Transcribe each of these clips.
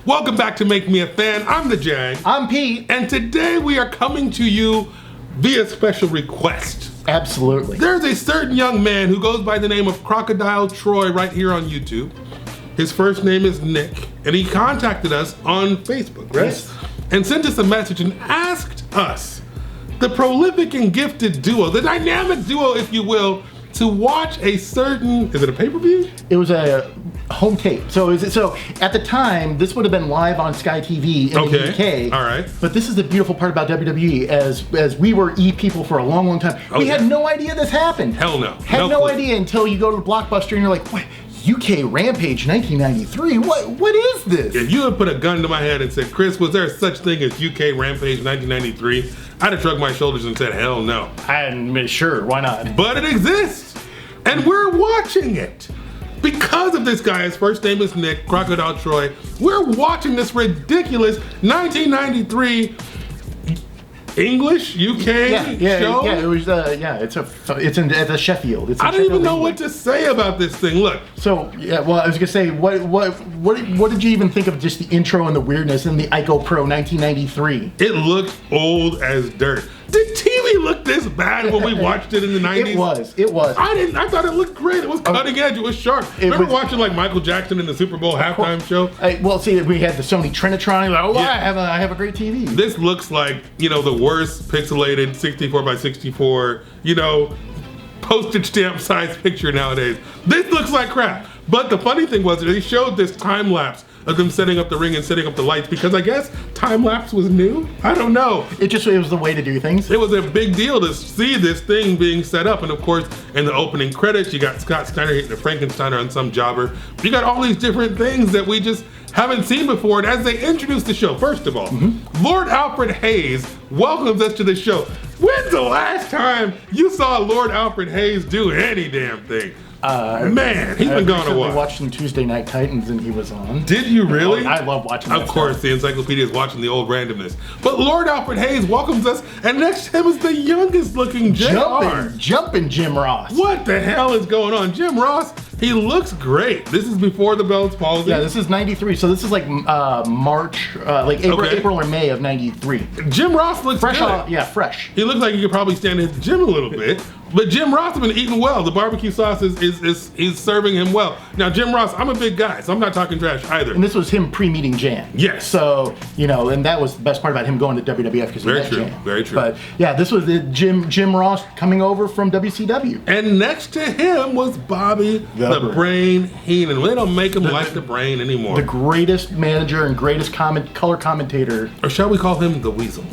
Welcome back to Make Me a Fan. I'm the Jag. I'm Pete. And today we are coming to you via special request. Absolutely. There's a certain young man who goes by the name of Crocodile Troy right here on YouTube. His first name is Nick, and he contacted us on Facebook, right? Yes. And sent us a message and asked us, the prolific and gifted duo, the dynamic duo, if you will, to watch a certain, is it a pay-per-view? It was a home tape. So at the time, this would have been live on Sky TV in the UK. All right. But this is the beautiful part about WWE, as we were people for a long, long time. We had no idea this happened. Hell no. Had no idea until you go to the Blockbuster and you're like, what? UK Rampage 1993? What is this? If you had put a gun to my head and said, Chris, was there such thing as UK Rampage 1993? I'd have shrugged my shoulders and said, hell no. I'm sure, why not? But it exists. And we're watching it. Because of this guy, his first name is Nick, Crocodile Troy, we're watching this ridiculous 1993 English UK show. Yeah, it was. It's in Sheffield. It's in I don't even Sheffield, know England. what to say about this thing. Look. So yeah, well, I was gonna say, what did you even think of just the intro and the weirdness in the Ico Pro 1993? It looked old as dirt. Did TV look this bad when we watched it in the 90s? It was. I thought it looked great. It was cutting edge. It was sharp. Remember watching like Michael Jackson in the Super Bowl halftime show? Well, see, we had the Sony Trinitron. Like, I have a great TV. This looks like, the worst pixelated 64 by 64, postage stamp size picture nowadays. This looks like crap. But the funny thing was they showed this time lapse of them setting up the ring and setting up the lights because I guess time lapse was new. I don't know. It was the way to do things. It was a big deal to see this thing being set up, and of course, in the opening credits, you got Scott Steiner hitting the Frankensteiner on some jobber. You got all these different things that we just haven't seen before. And as they introduce the show, first of all, Lord Alfred Hayes welcomes us to the show. When's the last time you saw Lord Alfred Hayes do any damn thing? Man, he's been gone a while. I watched some Tuesday Night Titans and he was on. Did you really? I love watching that. Of course, the Encyclopedia is watching the old randomness. But Lord Alfred Hayes welcomes us, and next to him is the youngest looking JR. Jumping Jim Ross. What the hell is going on? Jim Ross, he looks great. This is before the Bell's palsy. Yeah, this is 93, so this is like March, April or May of 93. Jim Ross looks fresh. good. Fresh. He looks like he could probably stand at the gym a little bit. But Jim Ross has been eating well. The barbecue sauce is serving him well. Now, Jim Ross, I'm a big guy, so I'm not talking trash either. And this was him pre-meeting Jan. Yes. So, and that was the best part about him going to WWF because he met Jan. Very true. But yeah, this was the Jim Ross coming over from WCW. And next to him was Bobby the Brain Heenan. They don't make him like the Brain anymore. The greatest manager and greatest color commentator. Or shall we call him the Weasel?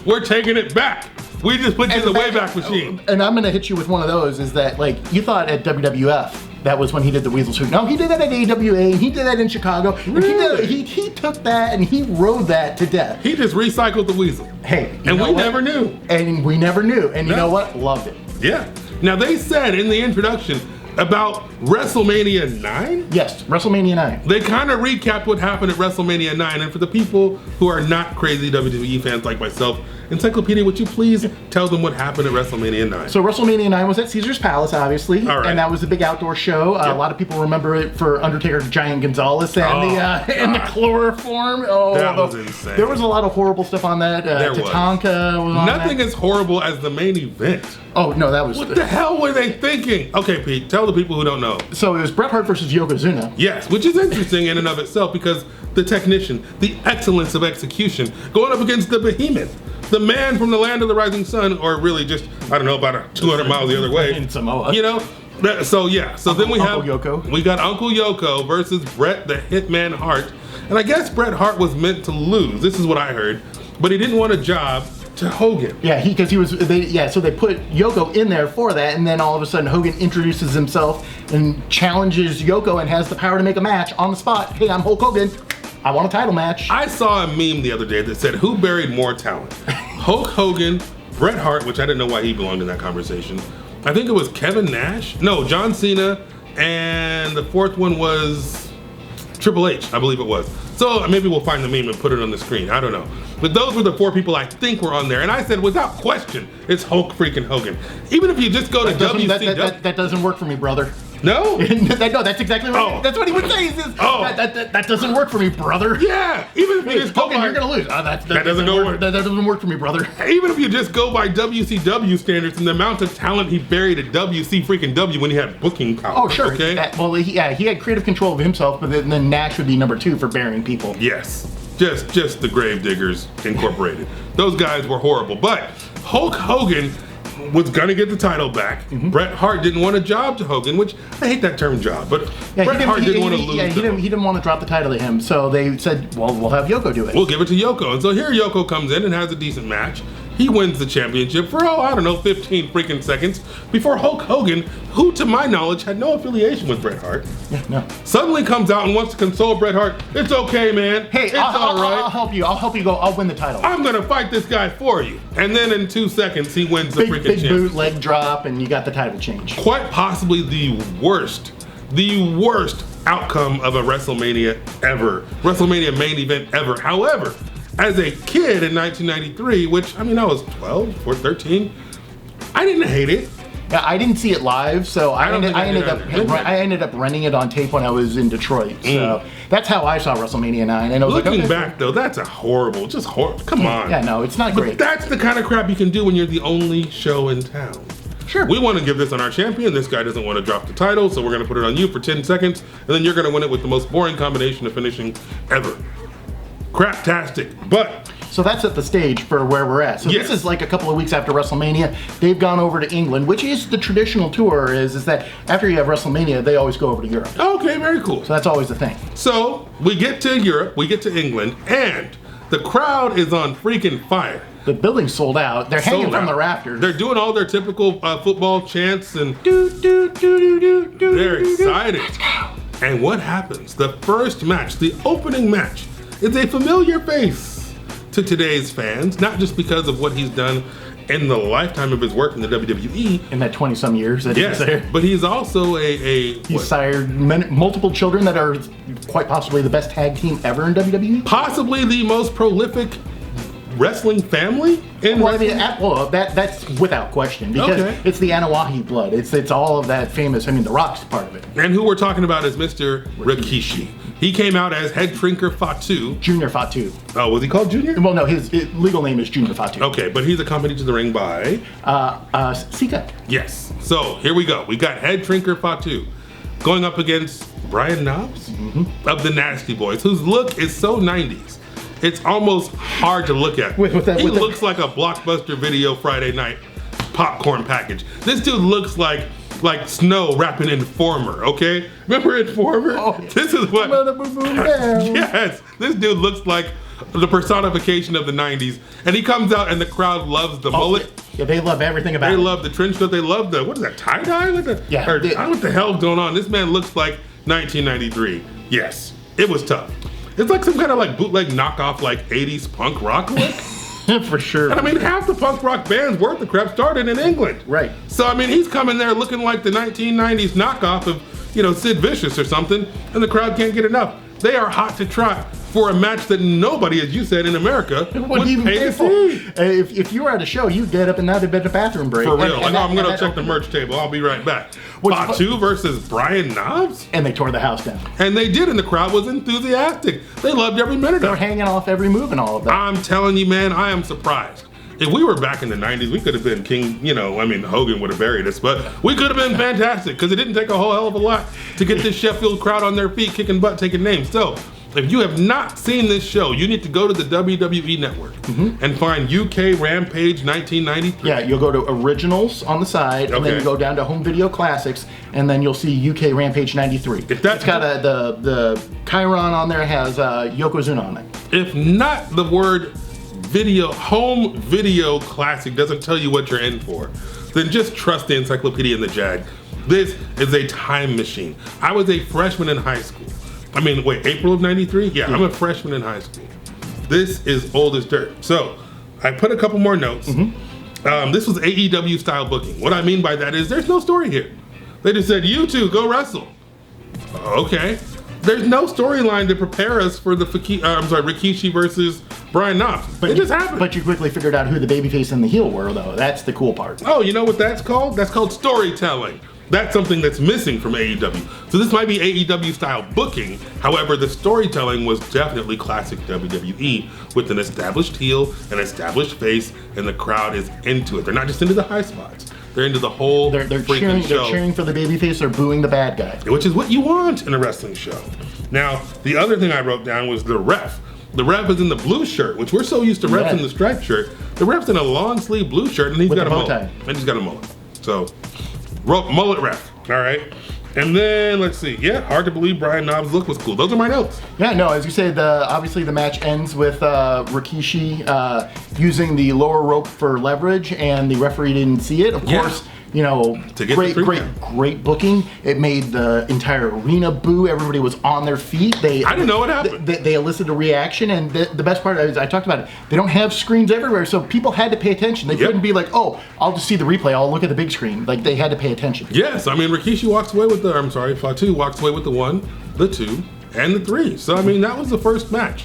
We're taking it back. We just put you in the Wayback Machine. And I'm gonna hit you with one of those, is that you thought at WWF, that was when he did the Weasel suit. No, he did that at AWA, he did that in Chicago. Really? He took that and he rode that to death. He just recycled the Weasel. Hey, and we never knew. And we never knew. And you know what? Loved it. Yeah. Now they said in the introduction about WrestleMania 9? Yes, WrestleMania 9. They kind of recapped what happened at WrestleMania 9, and for the people who are not crazy WWE fans like myself, Encyclopedia, would you please tell them what happened at WrestleMania 9? So WrestleMania 9 was at Caesar's Palace, obviously, and that was a big outdoor show. A lot of people remember it for Undertaker Giant Gonzalez and the chloroform. Oh, that was insane. There was a lot of horrible stuff on that. Tatanka was on Nothing as horrible as the main event. Oh, no, that was... What the hell were they thinking? Okay, Pete, tell the people who don't know. So it was Bret Hart versus Yokozuna. Yes, which is interesting in and of itself because the technician, the excellence of execution, going up against the behemoth, the man from the land of the rising sun, or really just, I don't know, about 200 miles the other way. In Samoa. So then we have Yoko. We got Uncle Yoko versus Bret the Hitman Hart. And I guess Bret Hart was meant to lose. This is what I heard. But he didn't want a job to Hogan. Yeah, so they put Yoko in there for that, and then all of a sudden Hogan introduces himself and challenges Yoko and has the power to make a match on the spot. Hey, I'm Hulk Hogan. I want a title match. I saw a meme the other day that said, who buried more talent? Hulk Hogan, Bret Hart, which I didn't know why he belonged in that conversation. I think it was Kevin Nash. No, John Cena, and the fourth one was Triple H, I believe it was. So maybe we'll find the meme and put it on the screen. I don't know. But those were the four people I think were on there. And I said, without question, it's Hulk freaking Hogan. Even if you just go to WCW. That doesn't work for me, brother. No? No, that's exactly what that's what he would say. He says, that doesn't work for me, brother. Yeah, even if you just go Hogan, by, you're gonna lose. That doesn't work. That doesn't work for me, brother. Even if you just go by WCW standards and the amount of talent he buried at WC freaking W when he had booking power. Oh, sure. Okay. He had creative control of himself, but then Nash would be number 2 for burying people. Yes, just the Gravediggers Incorporated. Those guys were horrible, but Hulk Hogan was gonna get the title back. Bret Hart didn't want a job to Hogan, which I hate that term job, but Bret Hart didn't want to lose. Yeah, he didn't want to drop the title to him, so they said, well, we'll have Yoko do it. We'll give it to Yoko. And so here Yoko comes in and has a decent match. He wins the championship for, 15 freaking seconds before Hulk Hogan, who to my knowledge had no affiliation with Bret Hart, suddenly comes out and wants to console Bret Hart. It's okay, man. Hey, it's all right. I'll help you. I'll win the title. I'm gonna fight this guy for you. And then in 2 seconds, he wins the freaking championship. Big boot, leg drop, and you got the title change. Quite possibly the worst outcome of a WrestleMania ever. WrestleMania main event ever. However, as a kid in 1993, which, I was 12 or 13, I didn't hate it. Yeah, I didn't see it live, so I ended up renting it on tape when I was in Detroit. So that's how I saw WrestleMania 9. And I was Looking back, though, that's horrible. Come on. Yeah, no, it's not great. But that's the kind of crap you can do when you're the only show in town. Sure. We want to give this on our champion. This guy doesn't want to drop the title, so we're going to put it on you for 10 seconds, and then you're going to win it with the most boring combination of finishing ever. Craptastic, but... So that set the stage for where we're at. So this is like a couple of weeks after WrestleMania. They've gone over to England, which is the traditional tour, is that after you have WrestleMania, they always go over to Europe. Okay, very cool. So that's always the thing. So we get to Europe, we get to England, and the crowd is on freaking fire. The building's sold out. They're hanging from the rafters. They're doing all their typical football chants and they're excited. Let's go. And what happens? The first match, the opening match, is a familiar face to today's fans, not just because of what he's done in the lifetime of his work in the WWE. In that 20-some years that he's there. But he's also He's sired multiple children that are quite possibly the best tag team ever in WWE. Possibly the most prolific wrestling family in wrestling? That's without question, because it's the Anawahi blood. It's all of that famous, The Rock's part of it. And who we're talking about is Mr. Rikishi. He came out as Head Shrinker Fatu. Junior Fatu. Oh, was he called Junior? Well, no, his legal name is Junior Fatu. Okay, but he's accompanied to the ring by... Sika. Yes. So, here we go. We got Head Shrinker Fatu going up against Brian Knobbs of the Nasty Boys, whose look is so 90s. It's almost hard to look at. He looks like a Blockbuster Video Friday night popcorn package. This dude looks like Snow rapping Informer, okay? Remember Informer? Oh, this is what... Yes, this dude looks like the personification of the 90s. And he comes out and the crowd loves the mullet. Yeah, they love everything about it. They love the trench coat. They love the, what is that, tie-dye? I don't know what the hell's going on. This man looks like 1993. Yes, it was tough. It's like some kind of bootleg knockoff 80s punk rock look. For sure. And half the punk rock bands worth the crap started in England. Right. So he's coming there looking like the 1990s knockoff of, Sid Vicious or something, and the crowd can't get enough. They are hot to trot for a match that nobody, as you said, in America would pay to see. If you were at a show, you'd get up and now they'd been a bathroom break. For real. I'm going to check the merch table. I'll be right back. Fatu versus Brian Knobbs? And they tore the house down. And they did, and the crowd was enthusiastic. They loved every minute of it. They were hanging off every move and all of that. I'm telling you, man, I am surprised. If we were back in the 90s, we could have been king, Hogan would have buried us, but we could have been fantastic because it didn't take a whole hell of a lot to get this Sheffield crowd on their feet, kicking butt, taking names. So, if you have not seen this show, you need to go to the WWE Network and find UK Rampage 1993. Yeah, you'll go to Originals on the side, and then you go down to Home Video Classics, and then you'll see UK Rampage 93. It's got the Chiron on there, has Yokozuna on it. If not the word home video classic doesn't tell you what you're in for, then just trust the Encyclopedia and the Jag. This is a time machine. I was a freshman in high school. April of 93? Yeah, I'm a freshman in high school. This is old as dirt. So, I put a couple more notes. This was AEW style booking. What I mean by that is there's no story here. They just said, you two, go wrestle. Okay. There's no storyline to prepare us for the Rikishi versus Brian Knobbs. It just happened. But you quickly figured out who the babyface and the heel were, though. That's the cool part. Oh, you know what that's called? That's called storytelling. That's something that's missing from AEW. So this might be AEW style booking. However, the storytelling was definitely classic WWE with an established heel, an established face, and the crowd is into it. They're not just into the high spots. They're into the whole they're cheering, show. They're cheering for the babyface, they're booing the bad guy. Which is what you want in a wrestling show. Now, the other thing I wrote down was the ref. The ref is in the blue shirt, which we're so used to refs in the striped shirt. The ref's in a long sleeve blue shirt, and he's got a mullet. And he's got a mullet. So, mullet ref, all right? And then, let's see. Yeah, hard to believe Brian Knobbs' look was cool. Those are my notes. Yeah, no, as you said, obviously the match ends with Rikishi using the lower rope for leverage, and the referee didn't see it. Of course, you know, great booking. It made the entire arena boo. Everybody was on their feet. I didn't know what happened. They elicited a reaction, and the best part is I talked about it. They don't have screens everywhere, so people had to pay attention. They couldn't be like, oh, I'll just see the replay. I'll look at the big screen. Like, they had to pay attention. Yes, I mean, Rikishi walks away with Fatu walks away with the 1, the 2, and the 3. So, I mean, that was the first match.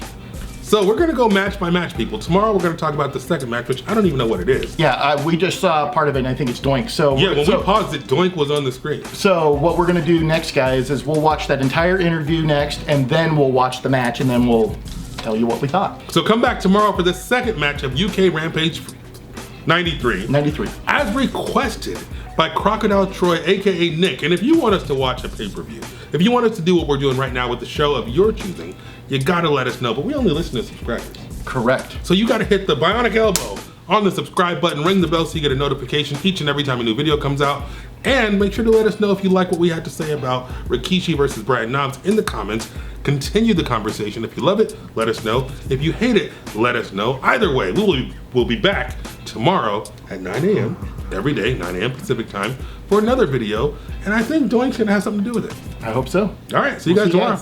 So we're going to go match by match, people. Tomorrow we're going to talk about the second match, which I don't even know what it is. Yeah, we just saw part of it, and I think it's Doink. So yeah, when we paused it, Doink was on the screen. So what we're going to do next, guys, is we'll watch that entire interview next, and then we'll watch the match, and then we'll tell you what we thought. So come back tomorrow for the second match of UK Rampage 93. 93. As requested by Crocodile Troy, aka Nick. And if you want us to watch a pay-per-view, if you want us to do what we're doing right now with the show of your choosing, you gotta let us know. But we only listen to subscribers. Correct. So you gotta hit the bionic elbow on the subscribe button, ring the bell so you get a notification each and every time a new video comes out. And make sure to let us know if you like what we had to say about Rikishi versus Brian Knobbs in the comments. Continue the conversation. If you love it, let us know. If you hate it, let us know. Either way, we'll be back tomorrow at 9 a.m. every day, 9 a.m. Pacific time, for another video. And I think Doink's gonna have something to do with it. I hope so. All right, see you guys tomorrow.